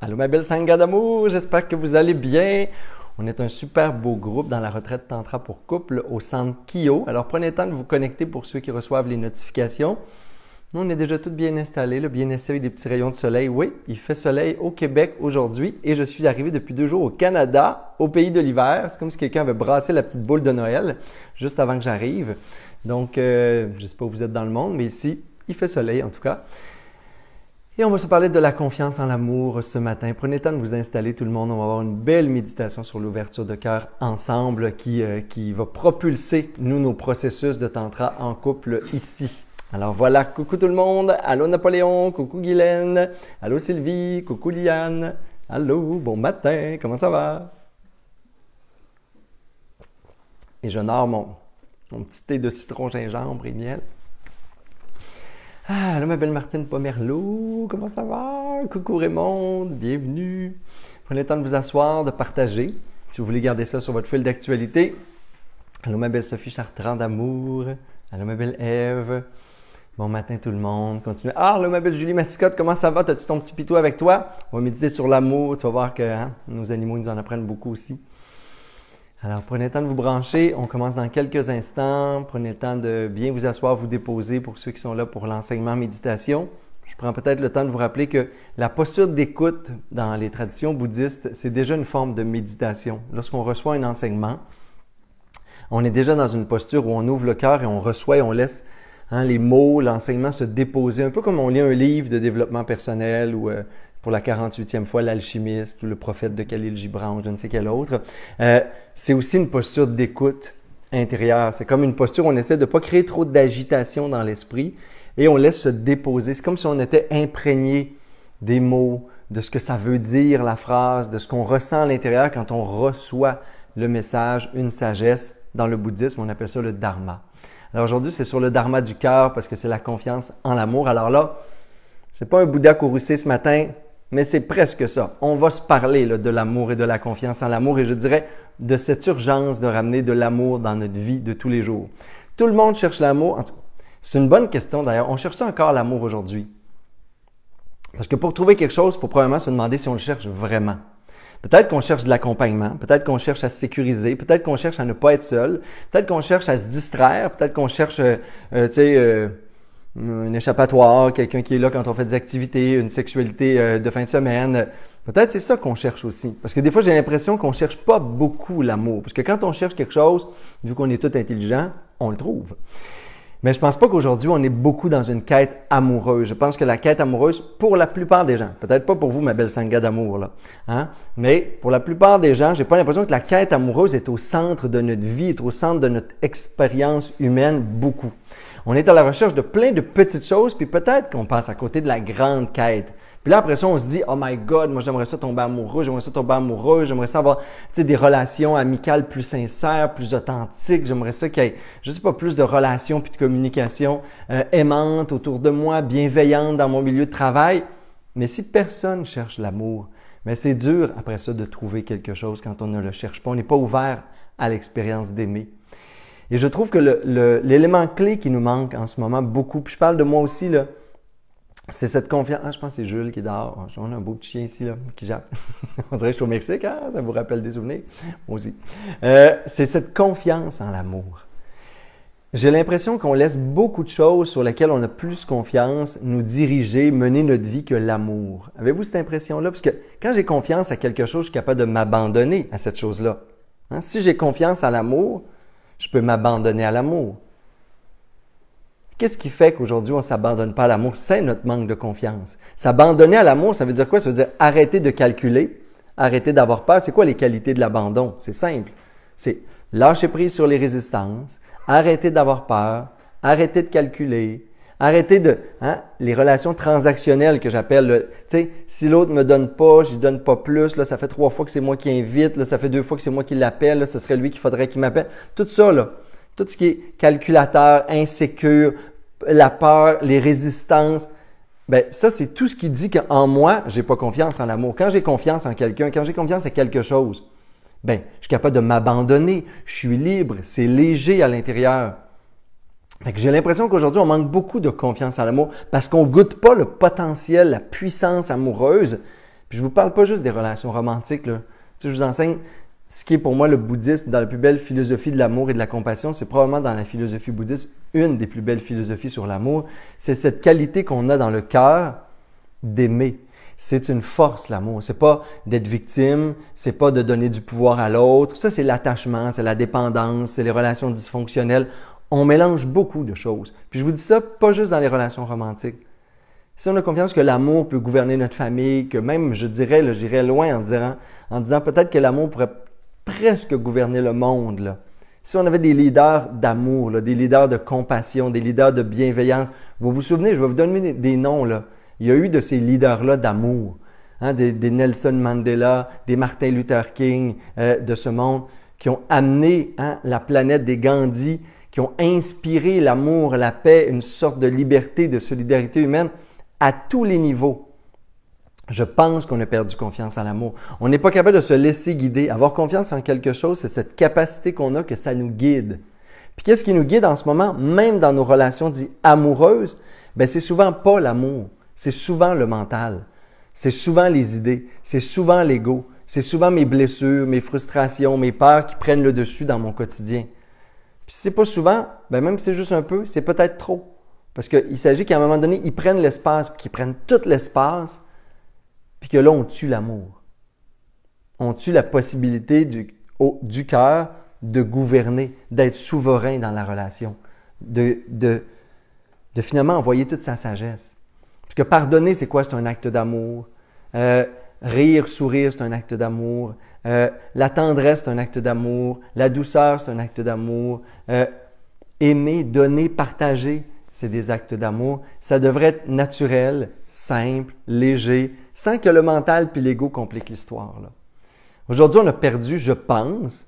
Allô ma belle Sangha d'amour, j'espère que vous allez bien. On est un super beau groupe dans la retraite Tantra pour couple au centre Kyo. Alors prenez le temps de vous connecter pour ceux qui reçoivent les notifications. Nous, on est déjà tous bien installés, là, bien assis avec des petits rayons de soleil. Oui, il fait soleil au Québec aujourd'hui et je suis arrivé depuis 2 jours au Canada, au pays de l'hiver. C'est comme si quelqu'un avait brassé la petite boule de Noël juste avant que j'arrive. Donc, je ne sais pas où vous êtes dans le monde, mais ici, il fait soleil en tout cas. Et on va se parler de la confiance en l'amour ce matin. Prenez le temps de vous installer tout le monde. On va avoir une belle méditation sur l'ouverture de cœur ensemble qui va propulser, nos processus de tantra en couple ici. Alors voilà, coucou tout le monde. Allô Napoléon, coucou Guylaine, allô Sylvie, coucou Liane. Allô, bon matin, comment ça va? Et j'honore mon petit thé de citron, gingembre et miel. Ah, allô ma belle Martine Pomerleau, comment ça va? Coucou Raymond, bienvenue. Prenez le temps de vous asseoir, de partager. Si vous voulez garder ça sur votre fil d'actualité. Allô ma belle Sophie Chartrand d'amour. Allô ma belle Ève. Bon matin tout le monde, continuez. Ah, allô ma belle Julie Mascotte, comment ça va? T'as-tu ton petit pitou avec toi? On va méditer sur l'amour, tu vas voir que nos animaux nous en apprennent beaucoup aussi. Alors, prenez le temps de vous brancher. On commence dans quelques instants. Prenez le temps de bien vous asseoir, vous déposer pour ceux qui sont là pour l'enseignement méditation. Je prends peut-être le temps de vous rappeler que la posture d'écoute dans les traditions bouddhistes, c'est déjà une forme de méditation. Lorsqu'on reçoit un enseignement, on est déjà dans une posture où on ouvre le cœur et on reçoit et on laisse les mots, l'enseignement se déposer. Un peu comme on lit un livre de développement personnel ou pour la 48e fois, l'alchimiste ou le prophète de Khalil Gibran ou je ne sais quel autre. C'est aussi une posture d'écoute intérieure. C'est comme une posture où on essaie de ne pas créer trop d'agitation dans l'esprit et on laisse se déposer. C'est comme si on était imprégné des mots, de ce que ça veut dire la phrase, de ce qu'on ressent à l'intérieur quand on reçoit le message, une sagesse. Dans le bouddhisme, on appelle ça le dharma. Alors aujourd'hui, c'est sur le dharma du cœur parce que c'est la confiance en l'amour. Alors là, c'est pas un Bouddha courroucé ce matin, mais c'est presque ça. On va se parler là, de l'amour et de la confiance en l'amour et je dirais de cette urgence de ramener de l'amour dans notre vie de tous les jours. Tout le monde cherche l'amour. C'est une bonne question d'ailleurs. On cherche encore l'amour aujourd'hui? Parce que pour trouver quelque chose, il faut probablement se demander si on le cherche vraiment. Peut-être qu'on cherche de l'accompagnement, peut-être qu'on cherche à se sécuriser, peut-être qu'on cherche à ne pas être seul, peut-être qu'on cherche à se distraire, peut-être qu'on cherche, un échappatoire, quelqu'un qui est là quand on fait des activités, une sexualité de fin de semaine. Peut-être c'est ça qu'on cherche aussi. Parce que des fois, j'ai l'impression qu'on ne cherche pas beaucoup l'amour. Parce que quand on cherche quelque chose, vu qu'on est tout intelligent, on le trouve. Mais je pense pas qu'aujourd'hui, on est beaucoup dans une quête amoureuse. Je pense que la quête amoureuse, pour la plupart des gens, peut-être pas pour vous, ma belle Sangha d'amour, là, mais pour la plupart des gens, j'ai pas l'impression que la quête amoureuse est au centre de notre vie, est au centre de notre expérience humaine beaucoup. On est à la recherche de plein de petites choses, puis peut-être qu'on passe à côté de la grande quête. Puis là, après ça, on se dit « Oh my God, moi j'aimerais ça tomber amoureux, j'aimerais ça tomber amoureux, j'aimerais ça avoir des relations amicales plus sincères, plus authentiques, j'aimerais ça qu'il y ait, je sais pas, plus de relations puis de communication aimantes autour de moi, bienveillantes dans mon milieu de travail. » Mais si personne cherche l'amour, mais c'est dur après ça de trouver quelque chose quand on ne le cherche pas. On n'est pas ouvert à l'expérience d'aimer. Et je trouve que l'élément clé qui nous manque en ce moment beaucoup, puis je parle de moi aussi, là, c'est cette confiance. Ah, je pense que c'est Jules qui est dehors. On a un beau petit chien ici là, qui jappe. On dirait que je suis au Mexique, hein? Ça vous rappelle des souvenirs? Moi aussi. C'est cette confiance en l'amour. J'ai l'impression qu'on laisse beaucoup de choses sur lesquelles on a plus confiance nous diriger, mener notre vie que l'amour. Avez-vous cette impression-là? Parce que quand j'ai confiance à quelque chose, je suis capable de m'abandonner à cette chose-là. Si j'ai confiance en l'amour, je peux m'abandonner à l'amour. Qu'est-ce qui fait qu'aujourd'hui, on ne s'abandonne pas à l'amour? C'est notre manque de confiance. S'abandonner à l'amour, ça veut dire quoi? Ça veut dire arrêter de calculer, arrêter d'avoir peur. C'est quoi les qualités de l'abandon? C'est simple. C'est lâcher prise sur les résistances, arrêter d'avoir peur, arrêter de calculer, arrêter de les relations transactionnelles que j'appelle. Tu sais, si l'autre me donne pas, je lui donne pas plus. Là, ça fait 3 fois que c'est moi qui invite. Là, ça fait 2 fois que c'est moi qui l'appelle. Là, ce serait lui qu'il faudrait qu'il m'appelle. Tout ça, là. Tout ce qui est calculateur, insécure, la peur, les résistances, ben ça, c'est tout ce qui dit qu'en moi, j'ai pas confiance en l'amour. Quand j'ai confiance en quelqu'un, quand j'ai confiance en quelque chose, ben je suis capable de m'abandonner, je suis libre, c'est léger à l'intérieur. Fait que j'ai l'impression qu'aujourd'hui, on manque beaucoup de confiance en l'amour parce qu'on goûte pas le potentiel, la puissance amoureuse. Puis je vous parle pas juste des relations romantiques, là. Tu sais, je vous enseigne ce qui est pour moi le bouddhisme dans la plus belle philosophie de l'amour et de la compassion. C'est probablement dans la philosophie bouddhiste une des plus belles philosophies sur l'amour. C'est cette qualité qu'on a dans le cœur d'aimer. C'est une force, l'amour. C'est pas d'être victime, c'est pas de donner du pouvoir à l'autre. Ça, c'est l'attachement, c'est la dépendance, c'est les relations dysfonctionnelles. On mélange beaucoup de choses. Puis je vous dis ça pas juste dans les relations romantiques. Si on a confiance que l'amour peut gouverner notre famille, que même, je dirais, là, j'irais loin en disant peut-être que l'amour pourrait presque gouverner le monde, là. Si on avait des leaders d'amour, là, des leaders de compassion, des leaders de bienveillance, vous vous souvenez, je vais vous donner des noms, là. Il y a eu de ces leaders-là d'amour, hein, des Nelson Mandela, des Martin Luther King de ce monde, qui ont amené la planète, des Gandhi, qui ont inspiré l'amour, la paix, une sorte de liberté, de solidarité humaine à tous les niveaux. Je pense qu'on a perdu confiance en l'amour. On n'est pas capable de se laisser guider. Avoir confiance en quelque chose, c'est cette capacité qu'on a que ça nous guide. Puis qu'est-ce qui nous guide en ce moment, même dans nos relations dites amoureuses? Bien, c'est souvent pas l'amour. C'est souvent le mental. C'est souvent les idées. C'est souvent l'ego. C'est souvent mes blessures, mes frustrations, mes peurs qui prennent le dessus dans mon quotidien. Puis si c'est pas souvent, bien même si c'est juste un peu, c'est peut-être trop. Parce qu'il s'agit qu'à un moment donné, ils prennent l'espace, puis qu'ils prennent tout l'espace, puis que là, on tue l'amour. On tue la possibilité du cœur de gouverner, d'être souverain dans la relation, de finalement envoyer toute sa sagesse. Parce que pardonner, c'est quoi? C'est un acte d'amour. Rire, sourire, c'est un acte d'amour. La tendresse, c'est un acte d'amour. La douceur, c'est un acte d'amour. Aimer, donner, partager, c'est des actes d'amour. Ça devrait être naturel, simple, léger, sans que le mental puis l'ego compliquent l'histoire, là. Aujourd'hui, on a perdu, je pense,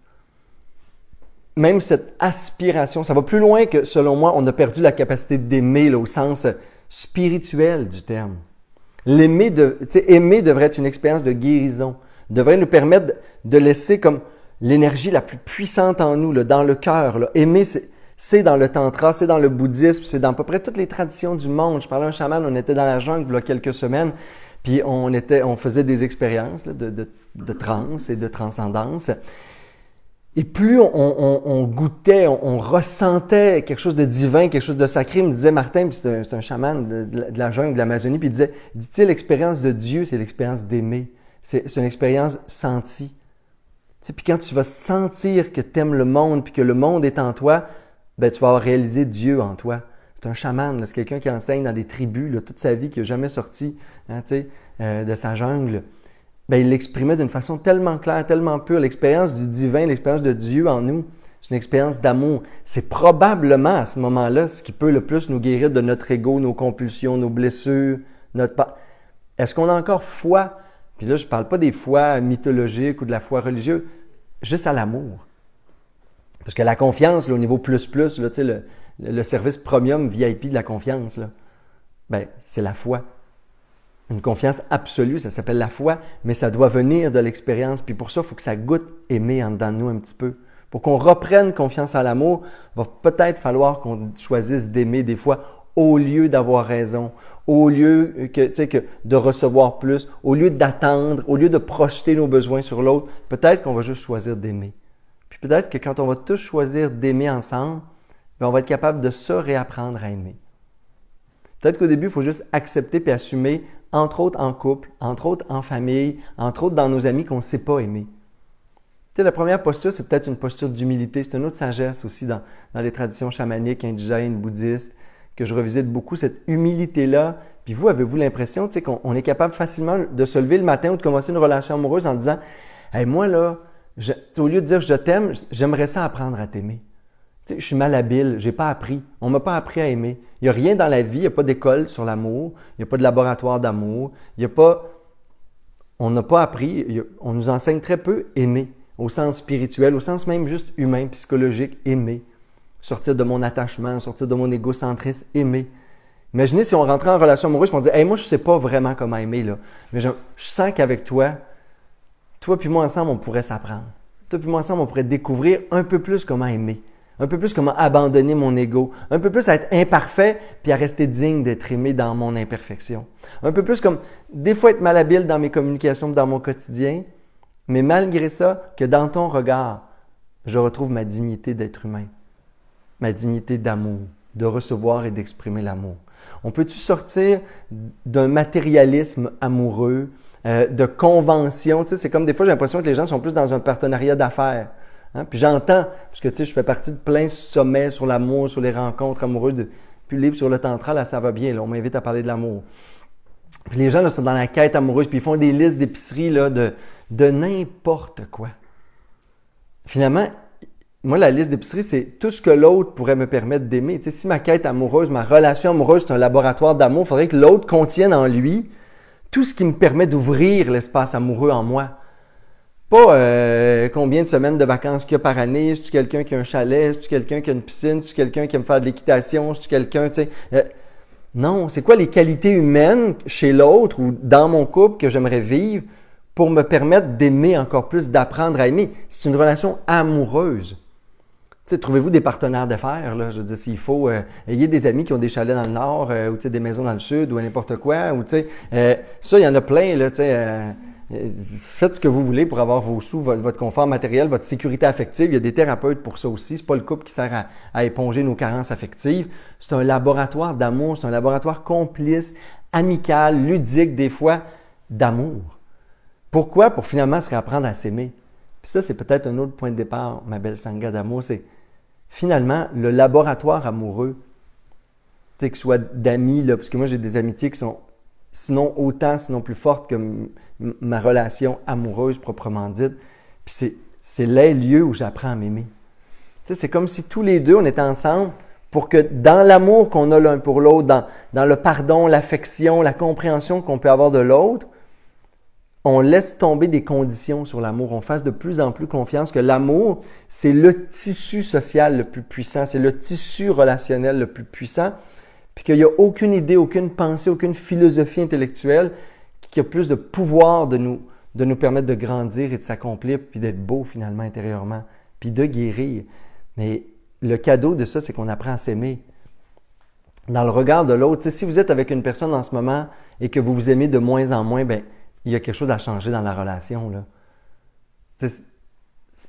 même cette aspiration. Ça va plus loin que, selon moi, on a perdu la capacité d'aimer là, au sens spirituel du terme. Aimer devrait être une expérience de guérison, devrait nous permettre de laisser comme l'énergie la plus puissante en nous, là, dans le cœur. Là. Aimer, c'est dans le tantra, c'est dans le bouddhisme, c'est dans à peu près toutes les traditions du monde. Je parlais à un chaman, on était dans la jungle il y a quelques semaines, puis on faisait des expériences là, de transe et de transcendance. Et plus on goûtait, on ressentait quelque chose de divin, quelque chose de sacré, me disait Martin, puis c'est un chaman de la jungle, de l'Amazonie, puis il disait, dit-il, l'expérience de Dieu, c'est l'expérience d'aimer. C'est une expérience sentie. Tu sais, puis quand tu vas sentir que tu aimes le monde, puis que le monde est en toi, ben tu vas avoir réalisé Dieu en toi. C'est un chaman, là, c'est quelqu'un qui enseigne dans des tribus là, toute sa vie, qui n'a jamais sorti de sa jungle. Ben, il l'exprimait d'une façon tellement claire, tellement pure. L'expérience du divin, l'expérience de Dieu en nous, c'est une expérience d'amour. C'est probablement à ce moment-là ce qui peut le plus nous guérir de notre ego, nos compulsions, nos blessures, Est-ce qu'on a encore foi? Puis là, je ne parle pas des foi mythologiques ou de la foi religieuse, juste à l'amour. Parce que la confiance, là, au niveau plus, là, le service premium VIP de la confiance, là, ben, c'est la foi. Une confiance absolue, ça s'appelle la foi, mais ça doit venir de l'expérience. Puis pour ça, il faut que ça goûte aimer en dedans de nous un petit peu. Pour qu'on reprenne confiance en l'amour, il va peut-être falloir qu'on choisisse d'aimer des fois au lieu d'avoir raison, au lieu que de recevoir plus, au lieu d'attendre, au lieu de projeter nos besoins sur l'autre. Peut-être qu'on va juste choisir d'aimer. Puis peut-être que quand on va tous choisir d'aimer ensemble, bien, on va être capable de se réapprendre à aimer. Peut-être qu'au début, il faut juste accepter et assumer, entre autres en couple, entre autres en famille, entre autres dans nos amis qu'on ne sait pas aimer. Tu sais, la première posture, c'est peut-être une posture d'humilité. C'est une autre sagesse aussi dans les traditions chamaniques, indigènes, bouddhistes, que je revisite beaucoup, cette humilité-là. Puis vous, avez-vous l'impression qu'on est capable facilement de se lever le matin ou de commencer une relation amoureuse en disant « Hey, moi là, au lieu de dire « je t'aime », j'aimerais ça apprendre à t'aimer. » Tu sais, je suis malhabile, j'ai pas appris. On m'a pas appris à aimer. Il n'y a rien dans la vie, il n'y a pas d'école sur l'amour, il n'y a pas de laboratoire d'amour, on n'a pas appris, on nous enseigne très peu aimer, au sens spirituel, au sens même juste humain, psychologique, aimer. Sortir de mon attachement, sortir de mon égocentrisme, aimer. Imaginez si on rentrait en relation amoureuse et on dit « Hey, moi, je ne sais pas vraiment comment aimer, là. Mais je sens qu'avec toi puis moi ensemble, on pourrait s'apprendre. Toi puis moi ensemble, on pourrait découvrir un peu plus comment aimer. Un peu plus comment abandonner mon ego. Un peu plus à être imparfait puis à rester digne d'être aimé dans mon imperfection. Un peu plus comme des fois être malhabile dans mes communications, dans mon quotidien, mais malgré ça, que dans ton regard, je retrouve ma dignité d'être humain, ma dignité d'amour, de recevoir et d'exprimer l'amour. On peut-tu sortir d'un matérialisme amoureux, de convention? Tu sais, c'est comme des fois, j'ai l'impression que les gens sont plus dans un partenariat d'affaires. Hein? Puis j'entends, parce que tu sais, je fais partie de plein sommets sur l'amour, sur les rencontres amoureuses, puis le livre sur le tantra, là, ça va bien, là, on m'invite à parler de l'amour. Puis les gens là, sont dans la quête amoureuse, puis ils font des listes d'épicerie là, de n'importe quoi. Finalement, moi, la liste d'épicerie, c'est tout ce que l'autre pourrait me permettre d'aimer. Tu sais, si ma quête amoureuse, ma relation amoureuse, c'est un laboratoire d'amour, il faudrait que l'autre contienne en lui tout ce qui me permet d'ouvrir l'espace amoureux en moi. Pas combien de semaines de vacances qu'il y a par année, est-ce quelqu'un qui a un chalet, est-ce quelqu'un qui a une piscine, est-ce quelqu'un qui aime faire de l'équitation, est-ce quelqu'un, tu sais... non, c'est quoi les qualités humaines chez l'autre ou dans mon couple que j'aimerais vivre pour me permettre d'aimer encore plus, d'apprendre à aimer? C'est une relation amoureuse. Tu sais, trouvez-vous des partenaires d'affaires, là. Je veux dire, s'il faut, ayez des amis qui ont des chalets dans le nord, ou tu sais, des maisons dans le sud, ou n'importe quoi, ou tu sais, ça, il y en a plein, là, tu sais, faites ce que vous voulez pour avoir vos sous, votre confort matériel, votre sécurité affective. Il y a des thérapeutes pour ça aussi. C'est pas le couple qui sert à éponger nos carences affectives. C'est un laboratoire d'amour, c'est un laboratoire complice, amical, ludique, des fois, d'amour. Pourquoi? Pour finalement se réapprendre à s'aimer. Puis ça, c'est peut-être un autre point de départ, ma belle Sangha d'amour, c'est finalement le laboratoire amoureux, tu sais, que ce soit d'amis, là, parce que moi, j'ai des amitiés qui sont sinon autant, sinon plus fortes que ma relation amoureuse proprement dite. Puis c'est les lieux où j'apprends à m'aimer. Tu sais, c'est comme si tous les deux, on était ensemble pour que dans l'amour qu'on a l'un pour l'autre, dans le pardon, l'affection, la compréhension qu'on peut avoir de l'autre, on laisse tomber des conditions sur l'amour. On fasse de plus en plus confiance que l'amour, c'est le tissu social le plus puissant, c'est le tissu relationnel le plus puissant, puis qu'il n'y a aucune idée, aucune pensée, aucune philosophie intellectuelle qui a plus de pouvoir de nous permettre de grandir et de s'accomplir, puis d'être beau finalement intérieurement, puis de guérir. Mais le cadeau de ça, c'est qu'on apprend à s'aimer. Dans le regard de l'autre, si vous êtes avec une personne en ce moment et que vous vous aimez de moins en moins, bien, il y a quelque chose à changer dans la relation, là. C'est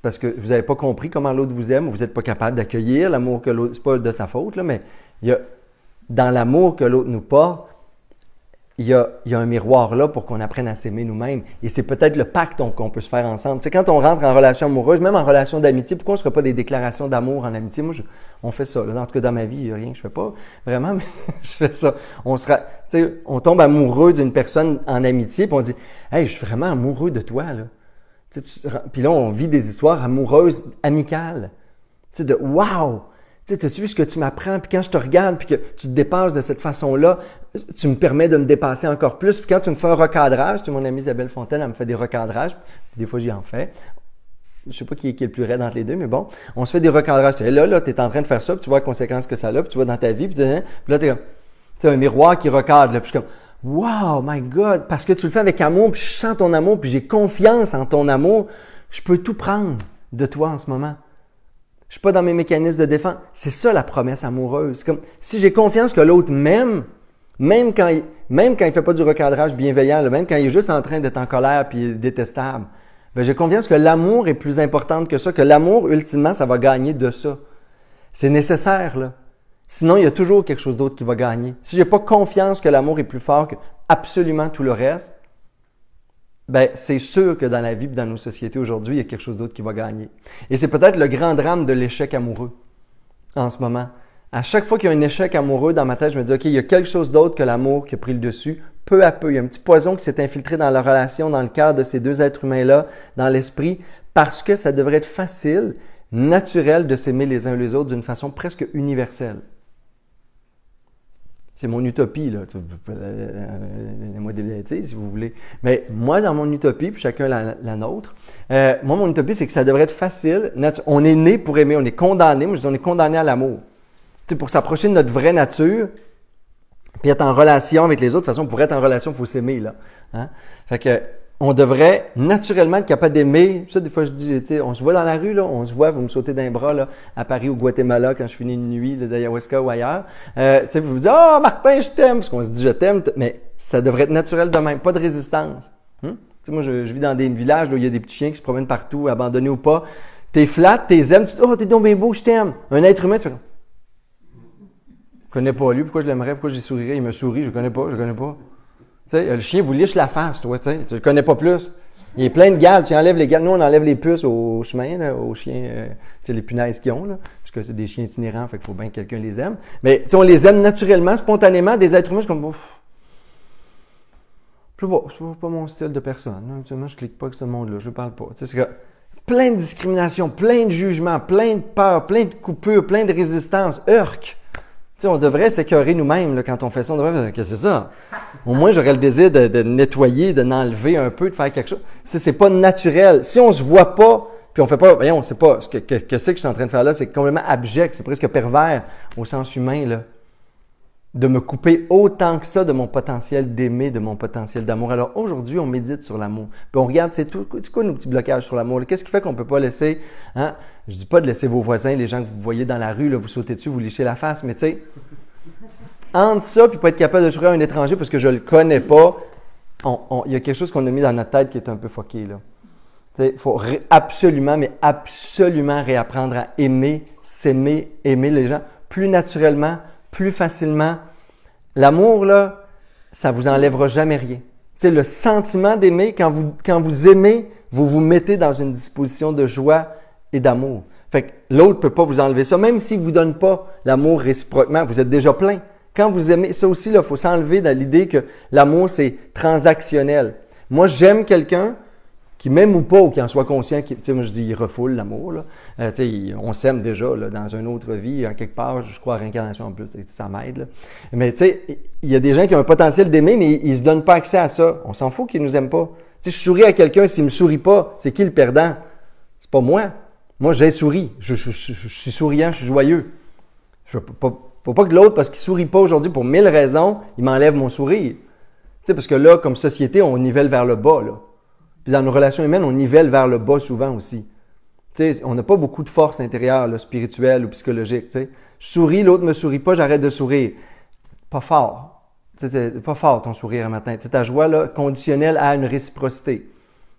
parce que vous n'avez pas compris comment l'autre vous aime, ou vous n'êtes pas capable d'accueillir l'amour que l'autre... C'est pas de sa faute, là, mais il y a, dans l'amour que l'autre nous porte, il y a un miroir là pour qu'on apprenne à s'aimer nous-mêmes. Et c'est peut-être le pacte qu'on peut se faire ensemble. C'est quand on rentre en relation amoureuse, même en relation d'amitié, pourquoi on ne se ferait pas des déclarations d'amour en amitié? Moi, on fait ça. Là. En tout cas, dans ma vie, il n'y a rien que je ne fais pas vraiment, mais je fais ça. On tombe amoureux d'une personne en amitié, puis on dit « Hey, je suis vraiment amoureux de toi. » là. Puis là, on vit des histoires amoureuses, amicales. De « Wow! » Tu sais, t'as-tu vu ce que tu m'apprends? Puis quand je te regarde, puis que tu te dépasses de cette façon-là, tu me permets de me dépasser encore plus. Puis quand tu me fais un recadrage, tu sais, mon amie Isabelle Fontaine, elle me fait des recadrages. Des fois, j'y en fais. Je sais pas qui est le plus raide entre les deux, mais bon, on se fait des recadrages. Là, tu es en train de faire ça, puis tu vois les conséquences que ça a, puis tu vois dans ta vie, puis là, tu as un miroir qui recadre. Là, puis je suis comme, wow, my God, parce que tu le fais avec amour, puis je sens ton amour, puis j'ai confiance en ton amour, je peux tout prendre de toi en ce moment. Je suis pas dans mes mécanismes de défense. C'est ça la promesse amoureuse. C'est comme si j'ai confiance que l'autre m'aime, même quand il fait pas du recadrage bienveillant, là, même quand il est juste en train d'être en colère puis détestable, ben j'ai confiance que l'amour est plus important que ça, que l'amour, ultimement, ça va gagner de ça. C'est nécessaire, là. Sinon, il y a toujours quelque chose d'autre qui va gagner. Si j'ai pas confiance que l'amour est plus fort que absolument tout le reste, ben c'est sûr que dans la vie et dans nos sociétés aujourd'hui, il y a quelque chose d'autre qui va gagner. Et c'est peut-être le grand drame de l'échec amoureux en ce moment. À chaque fois qu'il y a un échec amoureux dans ma tête, je me dis, OK, il y a quelque chose d'autre que l'amour qui a pris le dessus. Peu à peu, il y a un petit poison qui s'est infiltré dans la relation, dans le cœur de ces deux êtres humains-là, dans l'esprit, parce que ça devrait être facile, naturel de s'aimer les uns les autres d'une façon presque universelle. C'est mon utopie, là. Donnez-moi des bêtises, si vous voulez. Mais moi, dans mon utopie, puis chacun la nôtre, moi, mon utopie, c'est que ça devrait être facile. On est né pour aimer, on est condamné. Moi, je dis, on est condamné à l'amour. Tu sais, pour s'approcher de notre vraie nature, puis être en relation avec les autres. De toute façon, pour être en relation, il faut s'aimer, là. Hein? Fait que on devrait naturellement être capable d'aimer. Ça, des fois, je dis, tu sais, on se voit dans la rue, là, on se voit, vous me sautez d'un bras, là, à Paris, au Guatemala, quand je finis une nuit d'ayahuasca ou ailleurs. Tu sais, vous vous dites, ah, Martin, je t'aime, parce qu'on se dit, je t'aime, mais ça devrait être naturel de même, pas de résistance. Tu sais, moi, je vis dans des villages où il y a des petits chiens qui se promènent partout, abandonnés ou pas. T'es flat, t'es aimes, tu dis, oh, t'es donc bien beau, je t'aime. Un être humain, tu fais, je connais pas lui, pourquoi je l'aimerais, pourquoi j'y sourirais, il me sourit, je connais pas. Tu sais, le chien vous liche la face, toi, tu sais, tu le connais pas plus. Il est plein de gales, tu enlèves les gales. Nous, on enlève les puces au chemin, là, aux chiens, tu sais, les punaises qu'ils ont, là, parce que c'est des chiens itinérants, fait qu'il faut bien que quelqu'un les aime. Mais, tu sais, on les aime naturellement, spontanément, des êtres humains, c'est comme, je sais pas, c'est pas mon style de personne. Hein. Moi, je clique pas avec ce monde-là, je parle pas. Tu sais, c'est que plein de discrimination, plein de jugements, plein de peur, plein de coupures, plein de résistance, urk. Tu sais, on devrait s'écœurer nous-mêmes là, quand on fait ça. On devrait dire, qu'est-ce que c'est ça? Au moins, j'aurais le désir de nettoyer, de n'enlever un peu, de faire quelque chose. C'est pas naturel. Si on se voit pas, puis on fait pas, voyons, c'est pas, ce que c'est que je suis en train de faire là, c'est complètement abject, c'est presque pervers au sens humain, là. De me couper autant que ça de mon potentiel d'aimer, de mon potentiel d'amour. Alors aujourd'hui, on médite sur l'amour. Puis on regarde, c'est quoi nos petits blocages sur l'amour? Qu'est-ce qui fait qu'on ne peut pas laisser, hein? Je dis pas de laisser vos voisins, les gens que vous voyez dans la rue, là, vous sautez dessus, vous lichez la face, mais tu sais, entre ça, puis pas être capable de sourire à un étranger parce que je le connais pas, il y a quelque chose qu'on a mis dans notre tête qui est un peu fucké, là. Il faut absolument, mais absolument réapprendre à aimer, s'aimer, aimer les gens plus naturellement, plus facilement. L'amour, là, ça vous enlèvera jamais rien. Tu sais, le sentiment d'aimer, quand vous aimez, vous vous mettez dans une disposition de joie et d'amour. Fait que l'autre peut pas vous enlever ça. Même s'il vous donne pas l'amour réciproquement, vous êtes déjà plein. Quand vous aimez, ça aussi, il faut s'enlever dans l'idée que l'amour, c'est transactionnel. Moi, j'aime quelqu'un qui m'aime ou pas, ou qui en soit conscient, tu sais, moi je dis, il refoule l'amour, là. Tu sais, on s'aime déjà, là, dans une autre vie, en quelque part, je crois à réincarnation en plus, ça m'aide, là. Mais tu sais, il y a des gens qui ont un potentiel d'aimer, mais ils se donnent pas accès à ça. On s'en fout qu'ils nous aiment pas. Tu sais, je souris à quelqu'un, s'il me sourit pas, c'est qui le perdant? C'est pas moi. Moi, j'ai souri. Je suis souriant, je suis joyeux. Faut pas que l'autre, parce qu'il sourit pas aujourd'hui pour 1000 raisons, il m'enlève mon sourire. Tu sais, parce que là, comme société, on nivelle vers le bas, là. Puis dans nos relations humaines, on nivelle vers le bas souvent aussi. Tu sais, on n'a pas beaucoup de force intérieure, là, spirituelle ou psychologique. Tu sais. Je souris, l'autre me sourit pas, j'arrête de sourire. Pas fort. Tu sais, pas fort ton sourire un matin. Tu sais, ta joie là, conditionnelle à une réciprocité. Tu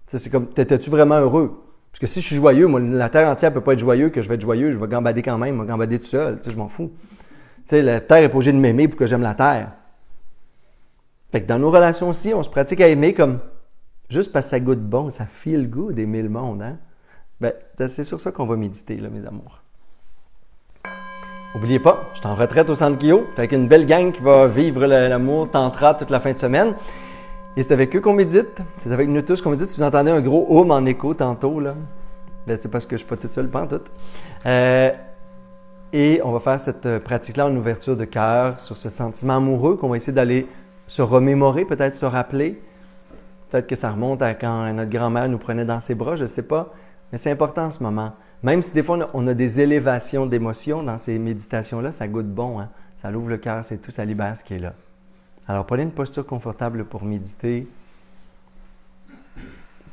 sais, c'est comme, t'étais-tu vraiment heureux? Parce que si je suis joyeux, moi, la terre entière peut pas être joyeux, que je vais être joyeux, je vais gambader quand même, je vais gambader tout seul. Tu sais, je m'en fous. Tu sais, la terre est pas obligée de m'aimer pour que j'aime la terre. Fait que dans nos relations aussi, on se pratique à aimer comme juste parce que ça goûte bon, ça feel good d'aimer le monde, hein? Ben, c'est sur ça qu'on va méditer, là, mes amours. N'oubliez pas, je suis en retraite au Centre Guillaume, avec une belle gang qui va vivre l'amour tantra toute la fin de semaine. Et c'est avec eux qu'on médite. C'est avec nous tous qu'on médite. Si vous entendez un gros hum en écho tantôt, là, ben, c'est parce que je ne suis pas toute seule, pas en tout. Et on va faire cette pratique-là en ouverture de cœur sur ce sentiment amoureux qu'on va essayer d'aller se remémorer, peut-être se rappeler. Peut-être que ça remonte à quand notre grand-mère nous prenait dans ses bras, je ne sais pas. Mais c'est important en ce moment. Même si des fois on a des élévations d'émotions dans ces méditations-là, ça goûte bon, hein? Ça l'ouvre le cœur, c'est tout, ça libère ce qui est là. Alors prenez une posture confortable pour méditer.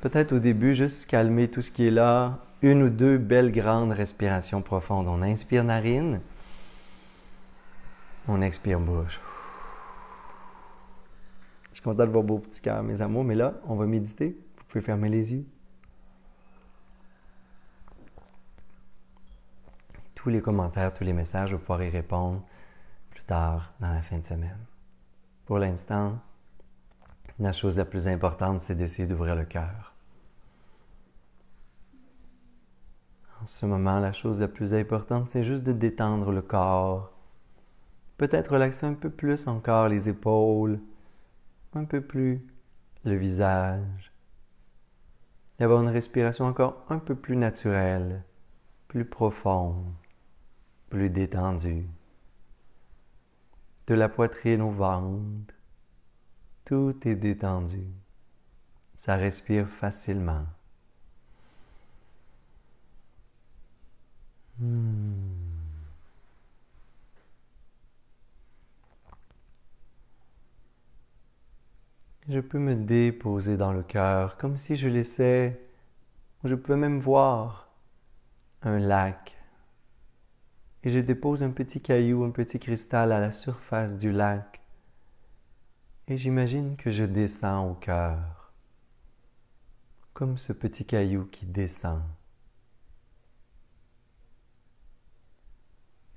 Peut-être au début, juste calmer tout ce qui est là. Une ou deux belles grandes respirations profondes. On inspire narine. On expire bouche. Je suis content de voir vos petits cœurs, mes amours, mais là, on va méditer. Vous pouvez fermer les yeux. Tous les commentaires, tous les messages, vous pourrez y répondre plus tard dans la fin de semaine. Pour l'instant, la chose la plus importante, c'est d'essayer d'ouvrir le cœur. En ce moment, la chose la plus importante, c'est juste de détendre le corps. Peut-être relaxer un peu plus encore les épaules, un peu plus le visage. Et avoir une respiration encore un peu plus naturelle, plus profonde, plus détendue. De la poitrine au ventre, tout est détendu. Ça respire facilement. Je peux me déposer dans le cœur comme si je laissais, ou je pouvais même voir un lac. Et je dépose un petit caillou, un petit cristal à la surface du lac. Et j'imagine que je descends au cœur, comme ce petit caillou qui descend.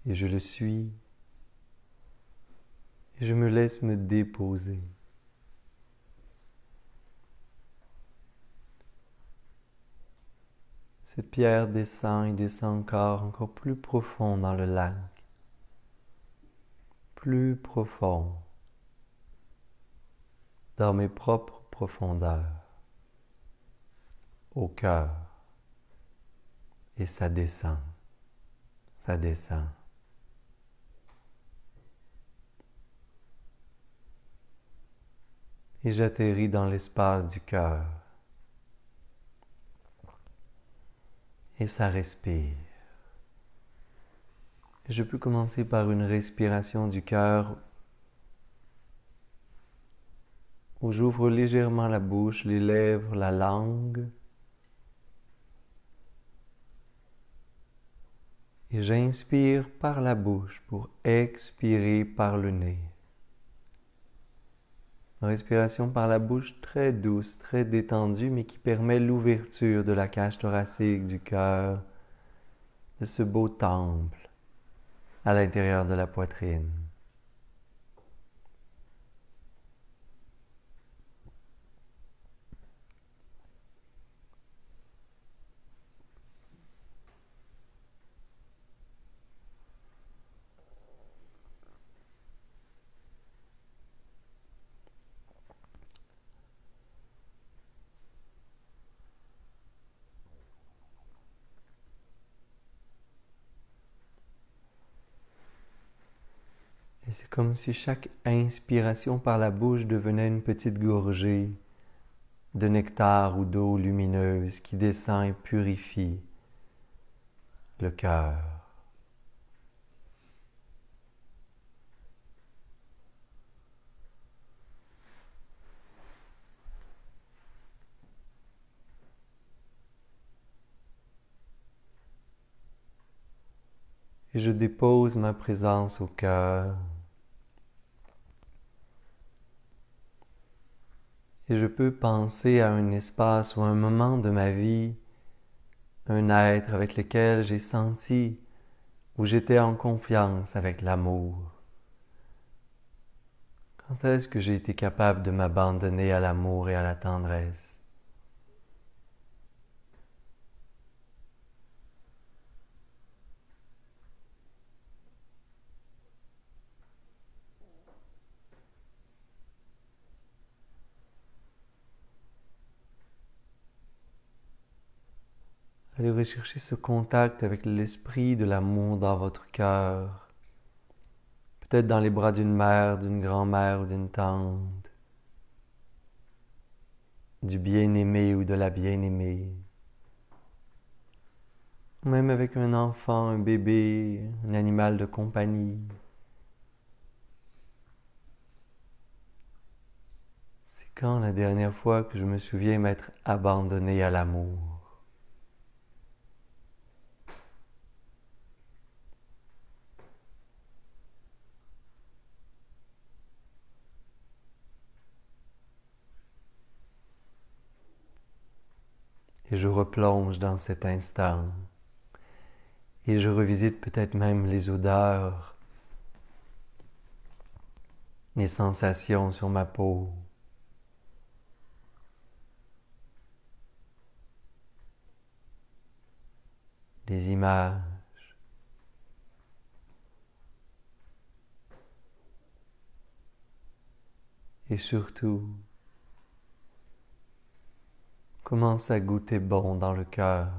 Et je le suis, et je me laisse me déposer. Cette pierre descend et descend encore plus profond dans le lac, plus profond, dans mes propres profondeurs, au cœur, et ça descend, ça descend. Et j'atterris dans l'espace du cœur, et ça respire. Et je peux commencer par une respiration du cœur où j'ouvre légèrement la bouche, les lèvres, la langue. Et j'inspire par la bouche pour expirer par le nez. Une respiration par la bouche très douce, très détendue, mais qui permet l'ouverture de la cage thoracique, du cœur, de ce beau temple à l'intérieur de la poitrine. Et c'est comme si chaque inspiration par la bouche devenait une petite gorgée de nectar ou d'eau lumineuse qui descend et purifie le cœur. Et je dépose ma présence au cœur. Et je peux penser à un espace ou un moment de ma vie, un être avec lequel j'ai senti, où j'étais en confiance avec l'amour. Quand est-ce que j'ai été capable de m'abandonner à l'amour et à la tendresse? Allez rechercher ce contact avec l'esprit de l'amour dans votre cœur. Peut-être dans les bras d'une mère, d'une grand-mère ou d'une tante. Du bien-aimé ou de la bien-aimée. Même avec un enfant, un bébé, un animal de compagnie. C'est quand la dernière fois que je me souviens m'être abandonné à l'amour? Et je replonge dans cet instant. Et je revisite peut-être même les odeurs, les sensations sur ma peau. Les images. Et surtout, comment ça goûtait bon dans le cœur.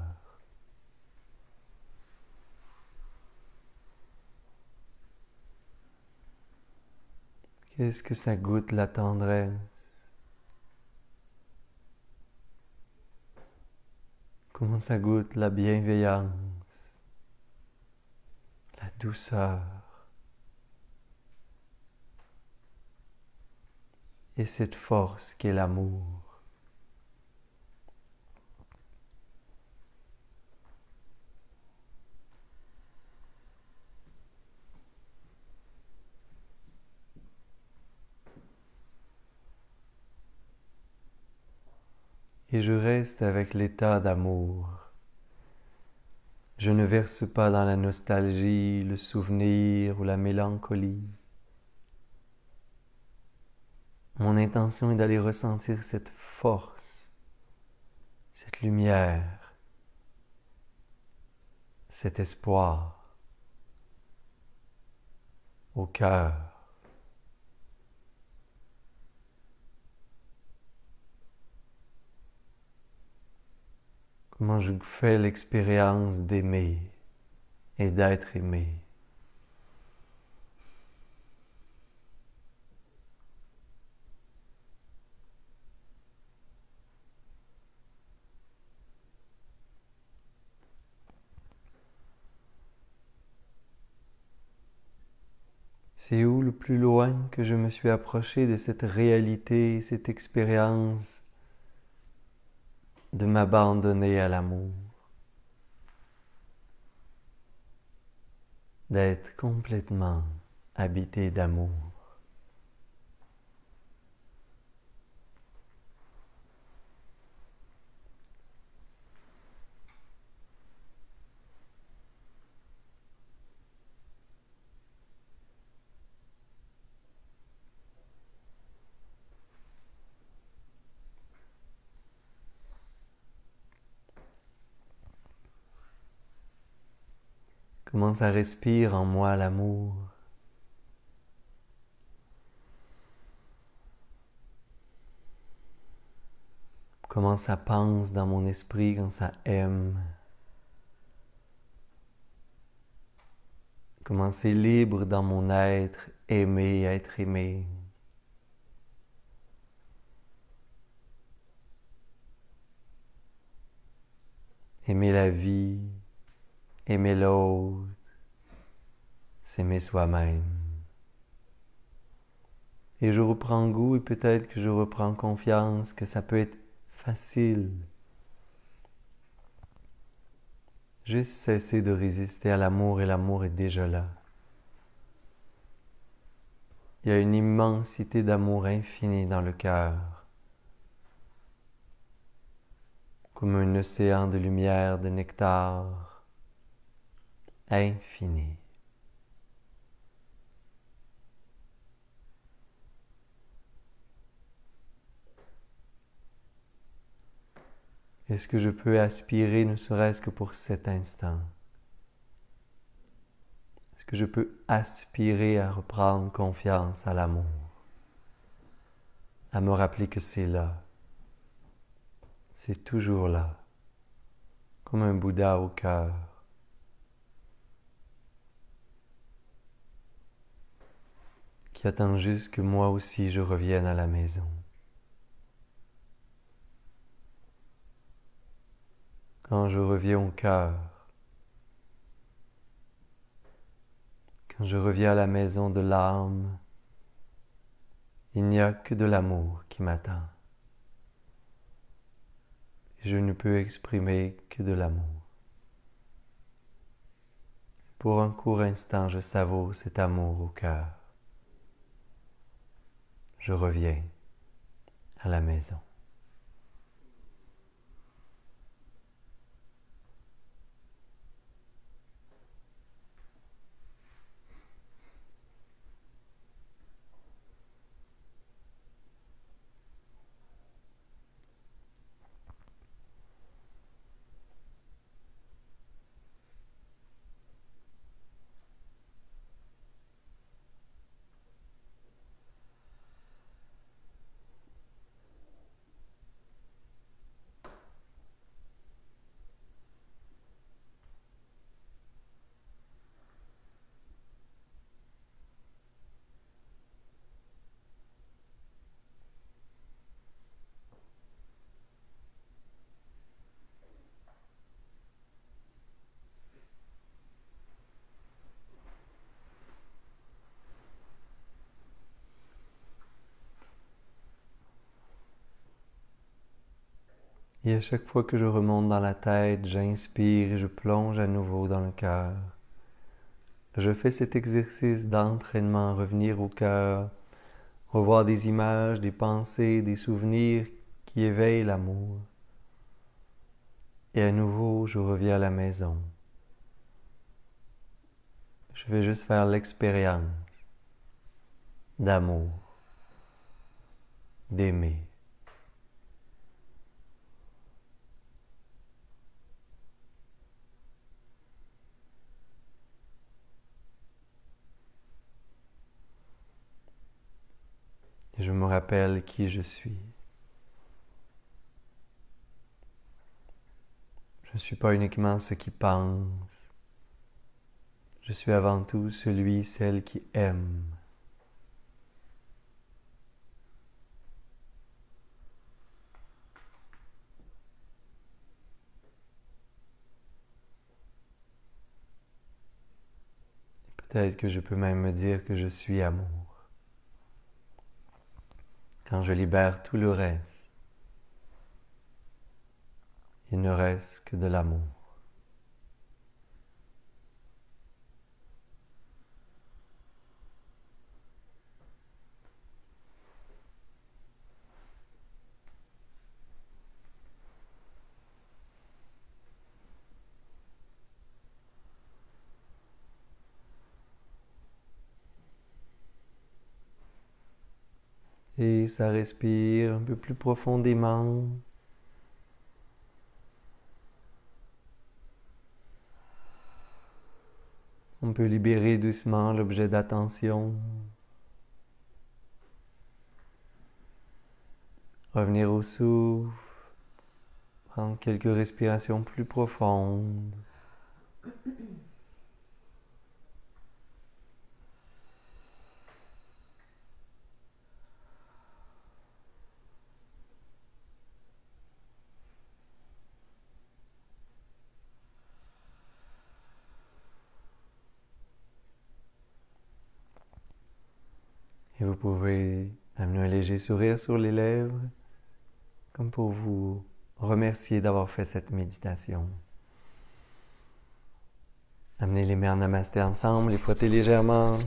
Qu'est-ce que ça goûte la tendresse? Comment ça goûte la bienveillance, la douceur et cette force qu'est l'amour. Et je reste avec l'état d'amour. Je ne verse pas dans la nostalgie, le souvenir ou la mélancolie. Mon intention est d'aller ressentir cette force, cette lumière, cet espoir au cœur. Comment je fais l'expérience d'aimer et d'être aimé. C'est où le plus loin que je me suis approché de cette réalité, cette expérience de m'abandonner à l'amour, d'être complètement habité d'amour. Comment ça respire en moi l'amour. Comment ça pense dans mon esprit quand ça aime. Comment c'est libre dans mon être, aimer, être aimé. Aimer la vie, aimer l'autre, s'aimer soi-même. Et je reprends goût et peut-être que je reprends confiance que ça peut être facile. Juste cesser de résister à l'amour et l'amour est déjà là. Il y a une immensité d'amour infini dans le cœur, comme un océan de lumière, de nectar, infini. Est-ce que je peux aspirer, ne serait-ce que pour cet instant? Est-ce que je peux aspirer à reprendre confiance à l'amour? À me rappeler que c'est là. C'est toujours là. Comme un Bouddha au cœur. Qui attend juste que moi aussi je revienne à la maison. Quand je reviens au cœur, quand je reviens à la maison de l'âme, il n'y a que de l'amour qui m'attend. Et je ne peux exprimer que de l'amour. Pour un court instant, je savoure cet amour au cœur. Je reviens à la maison. Et à chaque fois que je remonte dans la tête, j'inspire et je plonge à nouveau dans le cœur. Je fais cet exercice d'entraînement, revenir au cœur, revoir des images, des pensées, des souvenirs qui éveillent l'amour. Et à nouveau, je reviens à la maison. Je vais juste faire l'expérience d'amour, d'aimer. Et je me rappelle qui je suis. Je ne suis pas uniquement ce qui pense. Je suis avant tout celui, celle qui aime. Peut-être que je peux même me dire que je suis amour. Quand je libère tout le reste, il ne reste que de l'amour. Et ça respire un peu plus profondément. On peut libérer doucement l'objet d'attention. Revenir au souffle. Prendre quelques respirations plus profondes. Et vous pouvez amener un léger sourire sur les lèvres, comme pour vous remercier d'avoir fait cette méditation. Amenez les mains en namasté ensemble, les frotter légèrement.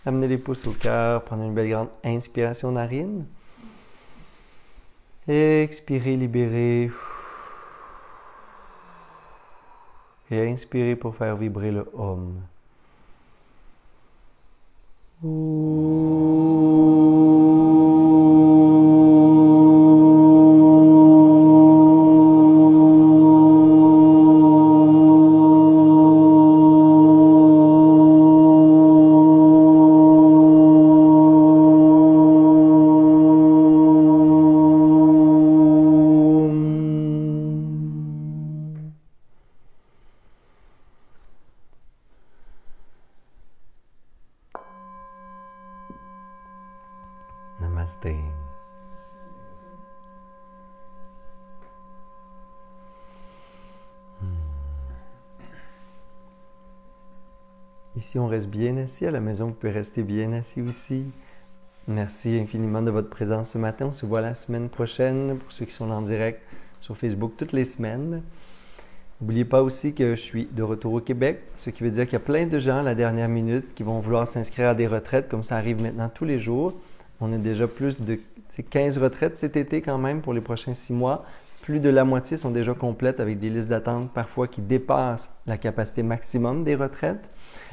Amenez les pouces au cœur, prenez une belle grande inspiration narine. Expirez, libérez. Et inspirez pour faire vibrer le Om. Namasté. Ici, on reste bien assis. À la maison, vous pouvez rester bien assis aussi. Merci infiniment de votre présence ce matin. On se voit la semaine prochaine pour ceux qui sont en direct sur Facebook toutes les semaines. N'oubliez pas aussi que je suis de retour au Québec, ce qui veut dire qu'il y a plein de gens à la dernière minute qui vont vouloir s'inscrire à des retraites, comme ça arrive maintenant tous les jours. On a déjà plus de 15 retraites cet été quand même pour les prochains 6 mois. Plus de la moitié sont déjà complètes avec des listes d'attente parfois qui dépassent la capacité maximum des retraites.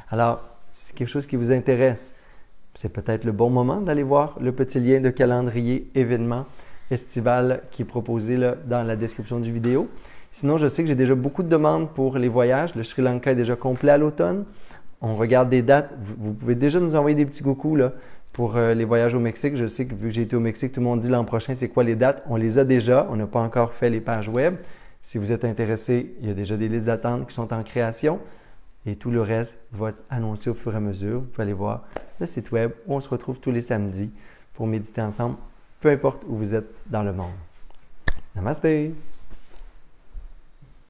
Alors, si c'est quelque chose qui vous intéresse, c'est peut-être le bon moment d'aller voir le petit lien de calendrier événement estival qui est proposé là, dans la description du vidéo. Sinon, je sais que j'ai déjà beaucoup de demandes pour les voyages. Le Sri Lanka est déjà complet à l'automne. On regarde des dates. Vous pouvez déjà nous envoyer des petits coucous là, pour les voyages au Mexique. Je sais que vu que j'ai été au Mexique, tout le monde dit l'an prochain, c'est quoi les dates? On les a déjà. On n'a pas encore fait les pages web. Si vous êtes intéressé, il y a déjà des listes d'attente qui sont en création. Et tout le reste va être annoncé au fur et à mesure. Vous pouvez aller voir le site web où on se retrouve tous les samedis pour méditer ensemble, peu importe où vous êtes dans le monde. Namasté!